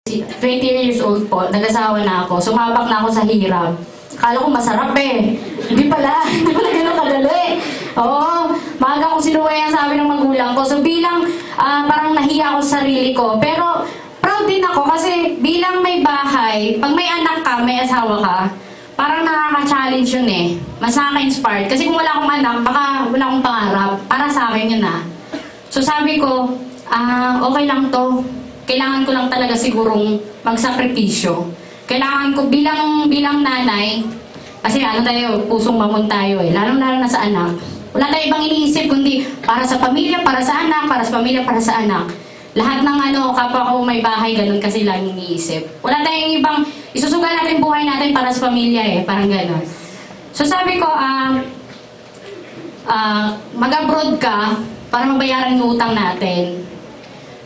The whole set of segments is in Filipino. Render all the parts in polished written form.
20 years old po, nag-asawa na ako, sumabak na ako sa hirap. Akala ko masarap eh. Hindi pala ganun kadali. Oo, maaga kong sinuway ang sabi ng magulang ko. So bilang parang nahiya ako sa sarili ko. Pero proud din ako kasi bilang may bahay, pag may anak ka, may asawa ka, parang nakaka-challenge yun eh. Mas nakaka-inspired. Kasi kung wala akong anak, baka wala akong pangarap. Para sa akin yun ah. So sabi ko, okay lang to. Kailangan ko lang talaga sigurong magsakripisyo. Kailangan ko bilang nanay, kasi ano tayo, pusong mamon tayo eh, lalong-lalo na sa anak. Wala tayong ibang iniisip kundi para sa pamilya, para sa anak, para sa pamilya, para sa anak. Lahat ng kapwa ko may bahay, ganun kasi lang iniisip. Wala tayong ibang, isusugal natin buhay natin para sa pamilya eh, parang ganun. So sabi ko, mag-abroad ka para mabayaran yung utang natin.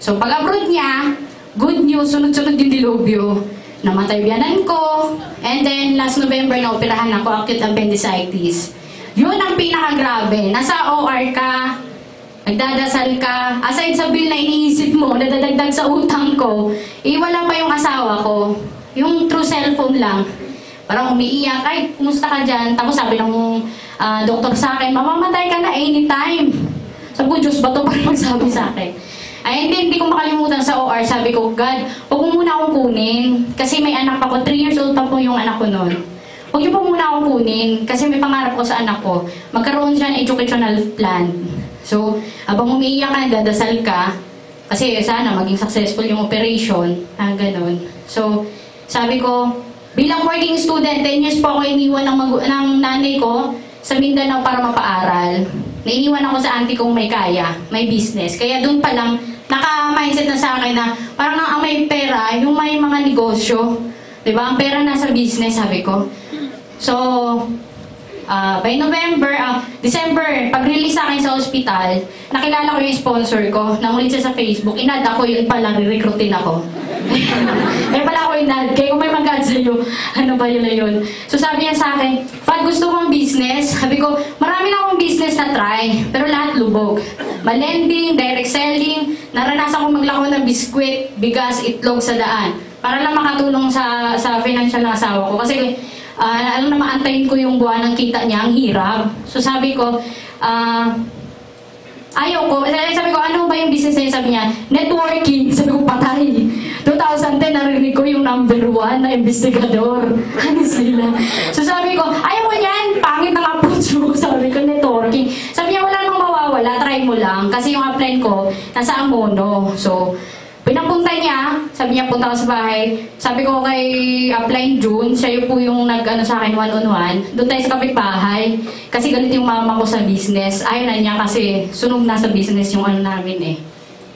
So pag-abroad niya, good news, sunod-sunod yung dilubyo. Namatay biyanan ko, and then last November na operahan ako, acute appendicitis. Yun ang pinakagrabe. Nasa OR ka, nagdadasal ka, aside sa bill na iniisip mo, nadadagdag sa utang ko, wala pa yung asawa ko. Yung through cellphone lang. Parang umiiyak, ay, kumusta ka dyan? Tapos sabi ng doktor sa akin, mamamatay ka na anytime. Sabi ko, Diyos ba to? Parang magsabi sa akin. Ay, hindi ko makalimutan sa OR. Sabi ko, God, huwag mo muna akong kunin. Kasi may anak ako, 3 years old pa po yung anak ko noon. Huwag niyo po muna akong kunin. Kasi may pangarap ko sa anak ko. Magkaroon siya ng educational plan. So, habang umiiyak ka, dadasal ka. Kasi sana maging successful yung operation. Ganun. So, sabi ko, bilang working student, 10 years po ako iniwan ng nanay ko sa Mindanao para mapaaral. Nainiwan ako sa auntie kong may kaya, may business. Kaya doon pa lang, naka-mindset na sa akin na parang ang may pera, yung may mga negosyo. Diba? Ang pera nasa business, sabi ko. So, by December, pag-release sa akin sa hospital, nakilala ko yung sponsor ko, nangulit siya sa Facebook, inad ako, yun pala, re-recruitin ako. Pala ako inad, kaya kung may mag-add sa'yo, ano ba yun? So sabi niya sa akin, Fad, gusto mong business? Sabi ko, marami na akong business na try, pero lahat lubog. Malending, direct selling, naranasan ko maglako ng biskwit, bigas, itlog sa daan, para lang makatulong sa financial ng asawa ko. Kasi alam na maantayin ko yung buwan ng kita niya, ang hirap. So sabi ko, ayaw ko. Sabi ko, ano ba yung business niya? Sabi niya, networking. Sabi ko, patay. 2010, narinig ko yung number 1 na investigador. Ano sila? So sabi ko, ayaw mo yan. Pangit ang approach mo. Sabi ko, networking. Sabi niya, wala nang mawawala. Try mo lang. Kasi yung upline ko, nasa Amono. So, pinapunta niya, sabi niya punta ko sa bahay. Sabi ko kay Upline June, siya po yung nag-ano sa akin one-on-one. Doon tayo sa kapitbahay. Kasi galit yung mama ko sa business. Ayaw na niya kasi sunog na sa business yung ano namin eh.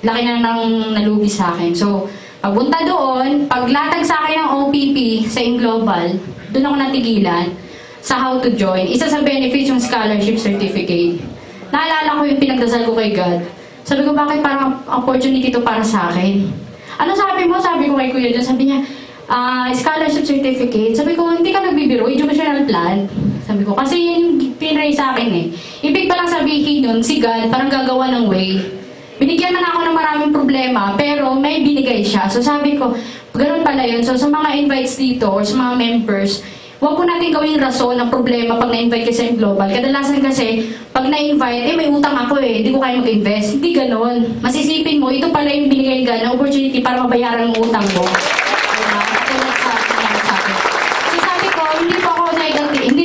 Laki na nang nalugi sa akin. So, pagpunta doon, paglatag sa akin ng OPP sa Global, doon ako natigilan sa how to join. Isa sa benefits yung scholarship certificate. Naalala ko yung pinagdasal ko kay God. Sabi ko, bakit parang opportunity to para sa akin? Ano sabi mo? Sabi ko kay Kuya John, sabi niya, scholarship certificate. Sabi ko, hindi ka nagbibiro, educational plan. Sabi ko, kasi yan yung pinray sa akin eh. Ibig pa lang sabihin yun, si God, parang gagawa ng way. Binigyan man ako ng maraming problema, pero may binigay siya. So sabi ko, ganoon pala yun. So sa mga invites dito, or sa mga members, huwag ko natin gawing rason ng problema pag na-invite kasi sa Global. Kadalasan kasi, pag na-invite, may utang ako eh, hindi ko kaya mag-invest. Hindi ganon. Masisipin mo, ito pala yung binigay na opportunity para mabayaran ng utang mo. Diba? So sabi ko, hindi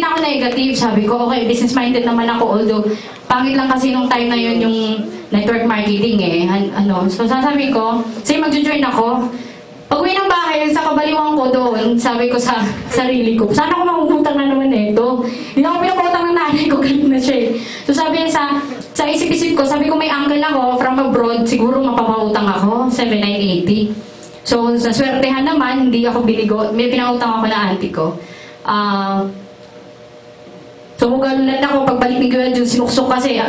na ako negative. Sabi ko, okay, business-minded naman ako. Although, pangit lang kasi nung time na yun yung network marketing eh. So sasabi ko, say mag-join ako. Pag-uwi ng bahay, sa kabaliwang ko doon, sabi ko sa sarili ko, sana ako makukutang na naman ito. Hindi ako pinakutang ng nanay ko, galit na siya eh. So sabi niya sa isip-isip ko, sabi ko may uncle ako from abroad, siguro mapapautang ako, 7,980. So sa swertehan naman, hindi ako binigo, may pinautang ako na auntie ko. So mugalulan ako, pagbalik ni Kuya Jun, sinuksok kasi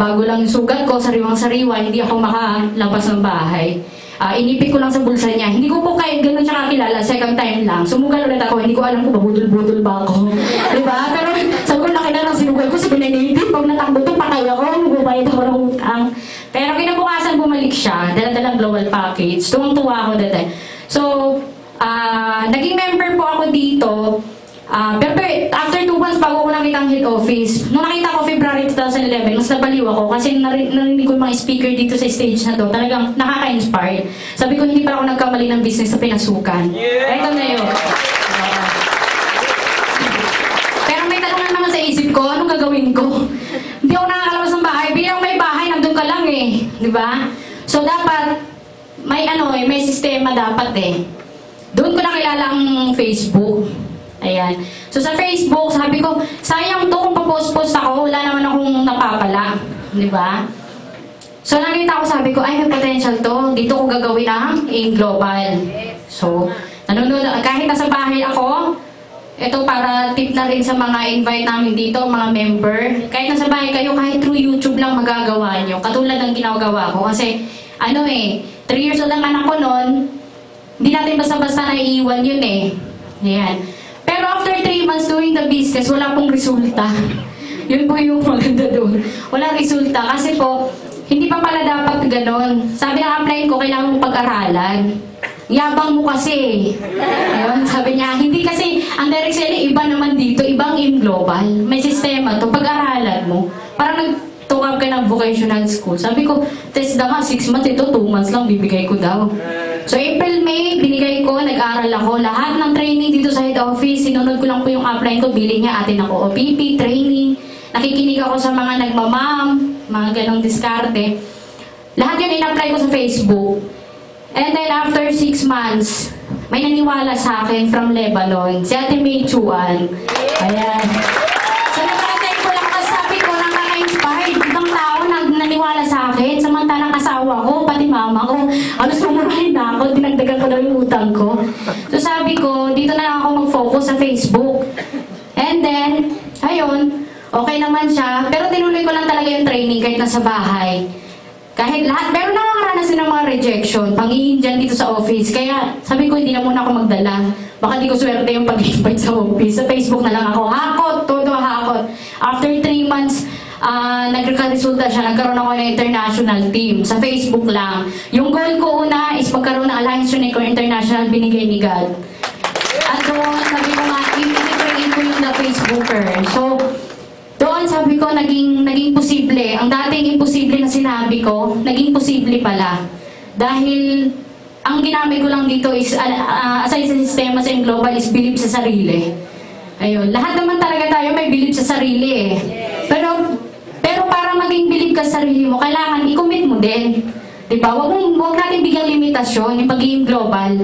bago lang yung sugat ko, sariwang-sariwa, hindi ako makalabas ng bahay. Inipit ko lang sa bulsa niya. Hindi ko po kahit ganun siya kakilala, second time lang. Sumugal ulit ako, hindi ko alam kung babudol-budol ba ako. Diba? Pero sabi ko nakilala ng sinugal ko, sabi na native, pag natakbo ito, patay ako, magbabayad ako ng utang. Pero kinabukasan bumalik siya, dala-dalang global package. Tuwang-tuwa ako dati. So, naging member po ako dito. Pero after 2 months, bago ko nakita ang head office. Nung nakita ko February 2011, mas nabaliw ako kasi narinig ko yung mga speaker dito sa stage na to. Talagang nakaka-inspire. Sabi ko, hindi pa ako nagkamali ng business sa pinasukan. Ito na yun. Pero may tanong naman sa isip ko, anong gagawin ko? Hindi ako nakakalabas ng bahay. Bilang may bahay, nandun ka lang eh. Di ba? So dapat, may sistema dapat eh. Doon ko nakilala ang Facebook. Ayan. So sa Facebook, sabi ko, sayang to kung papost-post ako, wala naman akong napapala. Di ba? So nakita ko, sabi ko, ay may potential to. Dito ko gagawin ang AIM Global. So, kahit nasa bahay ako, ito para tip na rin sa mga invite namin dito, mga member. Kahit nasa bahay kayo, kahit through YouTube lang magagawa nyo. Katulad ng ginagawa ko. Kasi, 3 years old lang anak ko noon, hindi natin basta-basta naiiwan yun eh. Ayan. Pero after 3 months doing the business, wala pong resulta. Yun po yung maganda doon. Walang resulta. Kasi po, hindi pa pala dapat ganon. Sabi ng upline ko, kailangan mong pag-aralan. Yabang mo kasi. Ayun, sabi niya, hindi kasi, ang direct selling, iba naman dito, ibang AIM Global. May sistema to, pag-aralan mo. Parang nag-talk ka ng vocational school. Sabi ko, test na nga, 6 months, ito 2 months lang, bibigay ko daw. So April, May, binigay ko, nag-aral ako. Lahat ng training dito sa head office, sinunod ko lang po yung upline ko, billing niya, atin ako OPP, training. Nakikinig ako sa mga nagmamam, mga ganong diskarte. Lahat yun in-apply ko sa Facebook. And then after 6 months, may naniwala sa akin from Lebanon, si Ate May Chuan. Ayan. So nag-attend ko lang kasi sabi ko, nakaka-inspired. Ibang tao naniwala sa akin, samantalang asawa ko, pati mama ko. Alos mamurahin na ako, dinagdagan ko daw yung utang ko. So sabi ko, dito na lang ako mag-focus sa Facebook. And then, ayun, okay naman siya. Pero tinuloy ko lang talaga yung training kahit nasa bahay. Kahit lahat, pero nakakaranas din ng mga rejection, pang-iin dyan dito sa office. Kaya sabi ko, hindi na muna ako magdala. Baka di ko swerte yung pag-invite sa office. Sa Facebook na lang ako. Hakot, todo hakot. After 3 months, nagkaresulta siya. Nagkaroon ako ng international team. Sa Facebook lang. Yung goal ko una is magkaroon ng Alliance Unico International, binigay ni God. At doon, sabi ko nga, i-train ko yung the Facebooker. So, doon sabi ko, naging posible. Ang dating imposible na sinabi ko, naging posible pala. Dahil, ang ginamit ko lang dito is, aside sa sistema sa global, is believe sa sarili. Ayun. Lahat naman talaga tayo may believe sa sarili eh. Pero para maging believe ka sa sarili mo, kailangan i-commit mo din. Diba? Huwag natin bigyang limitasyon, yung pagiging global.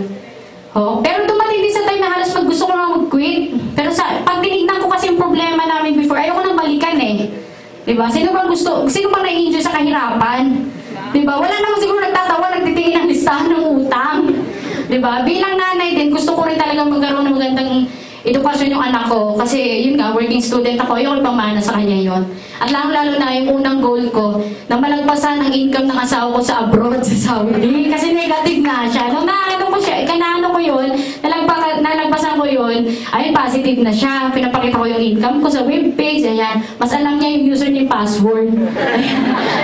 Oh, pero dumating din sa time na halos gusto ko nga mag-quit. Pero pag tinignan ko kasi yung problema namin before, ayoko nang balikan eh. Diba? Sino bang nai-enjoy sa kahirapan? Diba? Wala naman siguro nagtatawa, nagtitingin ng listahan ng utang. Diba? Bilang nanay din, gusto ko rin talaga magkaroon ng magandang edukasyon yung anak ko. Kasi yun nga, working student ako, ayoko pamana sa kanya yun. At lalo na yung unang goal ko, na malagpasan ang income ng asawa ko sa abroad, sa Saudi. Kasi negative na siya. Nung kanaano ko yun, nalagpasan ko yun, ay positive na siya. Pinapakita ko yung income ko sa webpage, ayan. Mas alam niya yung username password.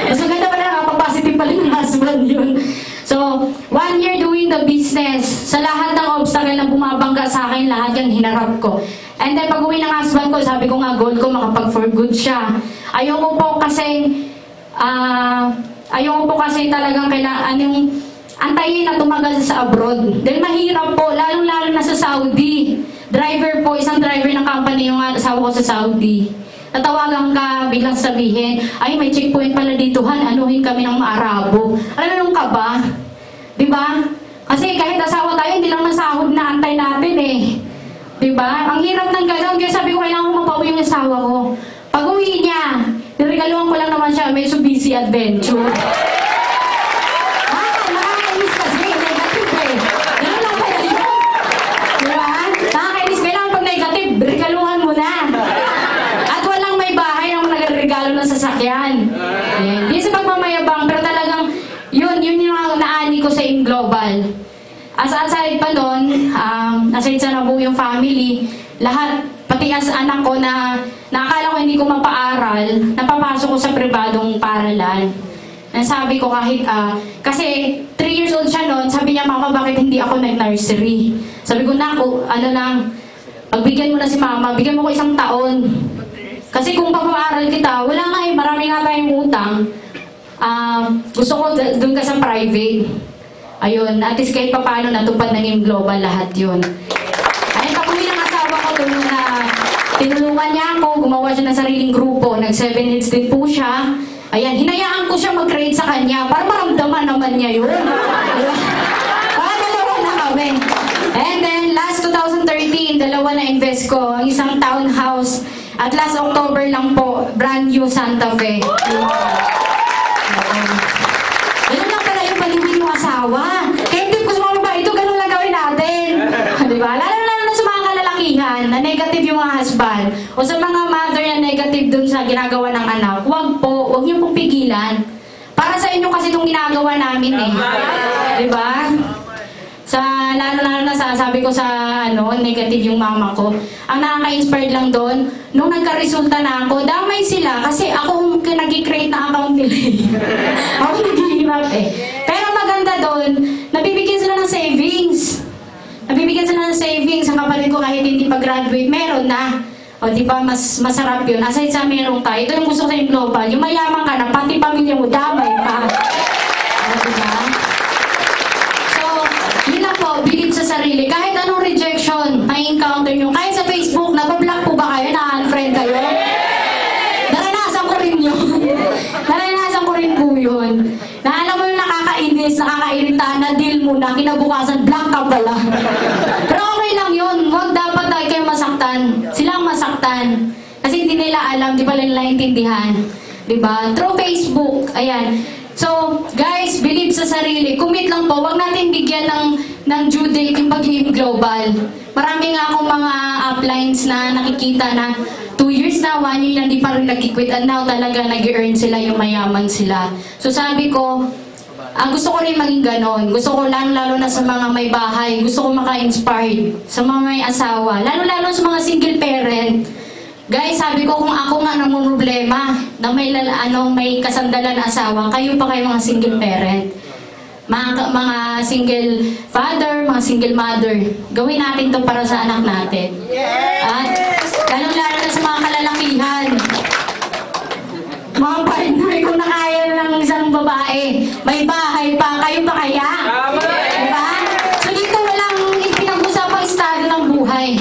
Mas maganda pala, nakapa-positive pala yung husband yun. So, 1 year doing the business. Sa lahat ng obstacle na bumabangga sa akin, lahat yan hinarap ko. And then, pag uwi ng husband ko, sabi ko nga, goal ko, makapag-for good siya. Ayoko po kasi talagang kailangan yung antayin na tumagal sa abroad. Dahil mahirap po, lalong-lalo na sa Saudi. Driver po, isang driver ng company yung asawa ko sa Saudi. Tatawagan ka, biglang sabihin, ay may checkpoint pala dito, anuhin kami ng Arabo. Alam mo yung kaba? Diba? Kasi kahit asawa tayo, hindi lang nasahod na antay natin eh. Diba? Ang hirap ng gano'n, kaya sabi ko, kailangan ko mapauwi yung asawa ko. Pag uwi niya, niregaluhan ko lang naman siya, may Mitsubishi Adventure. Nakakainis kasi, negative eh. Ganun lang pala yun. Diba? Nakakainis, kailangan pag negative, regaluhan mo na. Regalo ng sasakyan. Hindi sa pagmamayabang, pero talagang yun yung naani ko sa AIM Global. Aside pa doon, aside sa nabuo yung family, lahat, pati as anak ko na nakakala ko hindi ko mapaaral, napapasok ko sa pribadong paralan. Nasabi ko kahit, kasi 3 years old siya noon, sabi niya, Mama, bakit hindi ako nag-nursery? Sabi ko, Naku, ano lang, pagbigyan mo na si Mama, bigyan mo ko 1 taon. Kasi kung pag-aaral kita, wala nga eh, marami nga tayong utang. Gusto ko doon ka sa private. Ayun, at least kahit pa paano natupad ng yung global lahat yun. Ayun, pag-uwi ng asawa ko doon na tinulungan niya ako, gumawa siya ng sariling grupo, nag-7 hits din po siya. Ayan, hinayaan ko siya mag-grade sa kanya para maramdaman naman niya yun. Dalawa na kami. And then, last 2013, 2 na invest ko, ang isang townhouse. At last October lang po, brand new Santa Fe. Ganun lang pala yung paligid ng asawa. Kaya hindi ko sa mga babae ito, ganun lang gawin natin. Diba? Lalo na sa mga kalalakihan na negative yung mga husband. O sa mga mother na negative dun sa ginagawa ng anak. Huwag niyo pong pigilan. Para sa inyo kasi itong ginagawa namin eh. Diba? Lalo na sabi ko sa negative yung mama ko. Ang nakaka-inspired lang doon, nung nagka-resulta na ako, damay sila kasi ako yung nag-create na account nila eh. Ako nag-hirap eh. Pero maganda doon, nabibigyan sila ng savings. Nabibigyan sila ng savings. Ang kapatid ko kahit hindi pa-graduate, meron na. O di ba mas masarap yun. Aside sa meron ka, ito yung gusto ko sa yung global. Yung mayaman ka na, pati pamilya mo, damay pa. O diba? Believe sa sarili. Kahit anong rejection na encounter nyo, kahit sa Facebook, nabablock po ba kayo, na-unfriend kayo? Naranasan ko rin yun. Naranasan ko rin po yun. Na alam mo yung nakakainis, nakakairita, na deal mo na, kinabukasan, block ka pala. Pero okay lang yun. Huwag dapat tayo kayo masaktan. Sila ang masaktan. Kasi hindi nila alam, di pala nila intindihan. Diba? Through Facebook, ayan. So, guys, believe sa sarili. Commit lang po. Huwag natin bigyan ng due date yung pag-ibig global. Marami nga akong mga uplines na nakikita na 2 years na, 1 year na hindi pa rin nag-quit. And now talaga nag-earn sila, yung mayaman sila. So, sabi ko, gusto ko rin maging ganon. Gusto ko lalo na sa mga may bahay. Gusto ko maka-inspired sa mga may asawa. Lalo sa mga single parent. Guys, sabi ko kung ako nga namumroblema na may kasandalan na asawa, kayo pa kayo mga single parent. Mga single father, mga single mother. Gawin natin to para sa anak natin. At lalo na sa mga kalalakihan. Mga partner, kung nakaya ng isang babae, may bahay pa, kayo pa kaya? Diba? So dito walang pinag-usapang estado ng buhay.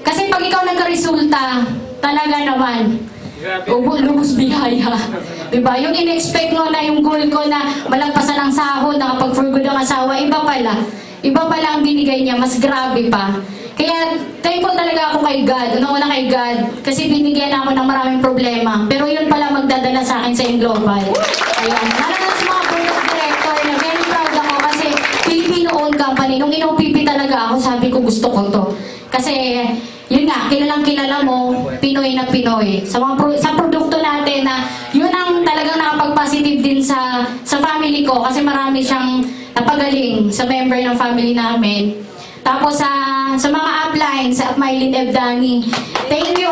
Kasi pag ikaw nagka-resulta, talaga naman, lubos bihaya. Diba? Yung in-expect mo na yung goal ko na malagpasan ang sahod, nakapag-for good ang asawa, iba pala. Iba pala ang binigay niya, mas grabe pa. Kaya, thankful talaga ako kay God. Una kay God, kasi binigyan ako ng maraming problema. Pero yun pala magdadala sa akin sa yung global. Ayan. Lalo na sa mga board of director na very proud ako kasi Filipino-owned company. Nung in-OPP talaga ako, sabi ko gusto ko to. Kasi, yun nga, kilalang-kilala mo, Pinoy na Pinoy. Sa produkto natin na yun ang talagang nakapag-positive din sa family ko kasi marami siyang napagaling sa member ng family namin. Tapos sa mga uplines, sa Mylene Evdani, thank you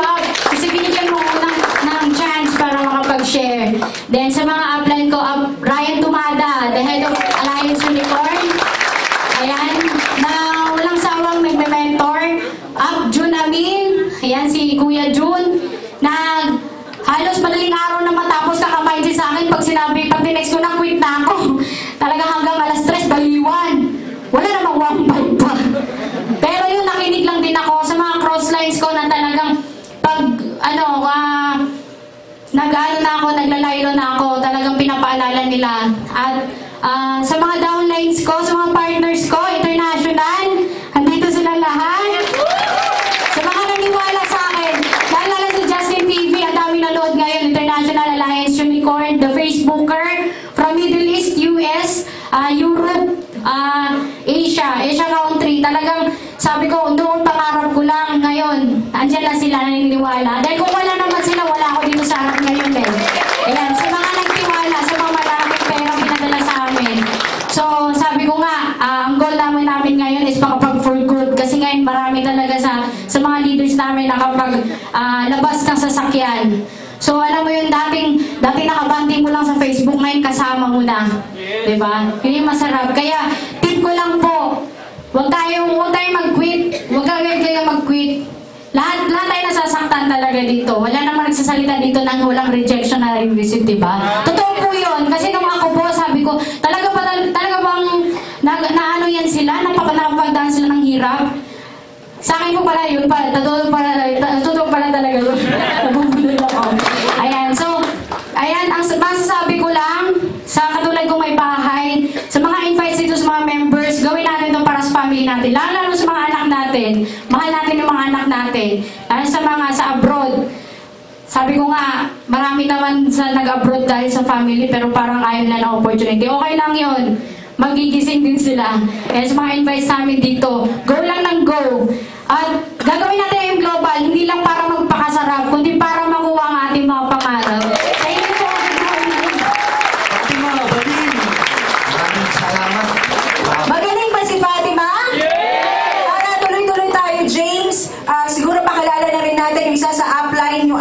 kasi binigyan mo ng chance para makapag-share. Then sa mga upline ko, Ryan Tumada, the head of Alliance Unicorn. Ayan, na walang sawang nagme-mentor. June Amin, ayan si Kuya June, na halos madaling araw na matapos kakamay din sa akin pag tinext ko na quit na ako. Talaga hanggang alas 3, baliwan. Wala namang 1.5 pa. Pero yun, nakinig lang din ako sa mga crosslines ko na talagang pag, naglalaylo na ako, talagang pinapaalala nila. At sa mga downlines ko, sa mga partners ko, international, andito sila lahat. Sa mga naniwala sa akin, lalo sa Justin TV, ang dami nanood ngayon, International Alliance Unicorn, the Facebooker, from Middle East, US, Europe, Asia country. Talagang sabi ko, noon pangarap ko lang, ngayon, andyan na sila naniniwala. Dahil kung wala naman sila, wala ako dito sa harap ngayon eh. Ayan, sa mga nagtiwala, sa mga maraming pera pinadala sa amin. So, sabi ko nga, ang goal namin ngayon is makapag-for good. Kasi ngayon marami talaga sa mga leaders namin na kapag labas ng sasakyan. So alam mo yung dating nakabanding mo lang sa Facebook, ngayon kasama mo na. Diba? Yun yung masarap. Kaya tip ko lang po, huwag tayong mag-quit. Huwag kayong mag-quit. Lahat tayo nasasaktan talaga dito. Wala namang nagsasalita dito ng walang rejection na receive, diba? Totoo po yun. Kasi nung ako po, sabi ko, talaga bang na ano yan sila? Napagdaan sila ng hirap? Sa akin po pala yun, totoo pala talaga yun. Nabubulol ako. Ayan, so, ayan, ang masasabi ko lang, sa katulad kong may bahay, sa mga invites dito sa mga members, gawin natin ito para sa family natin. Lalo sa mga anak natin. Mahal natin yung mga anak natin. Lalo sa abroad. Sabi ko nga, marami naman sa nag-abroad dahil sa family, pero parang ayaw na ng opportunity. Okay lang yun. Magigising din sila. Kaya sa mga invites namin dito, go lang ng go. At gagawin natin yung global, hindi lang para magpakasarap, kundi para makuha ang ating mga pangarap. Thank you po. Fatima, magaling! Maraming salamat. Magaling ba si Fatima? Para tuloy-tuloy tayo, James. Siguro pakilala na rin natin yung isa sa upline, yung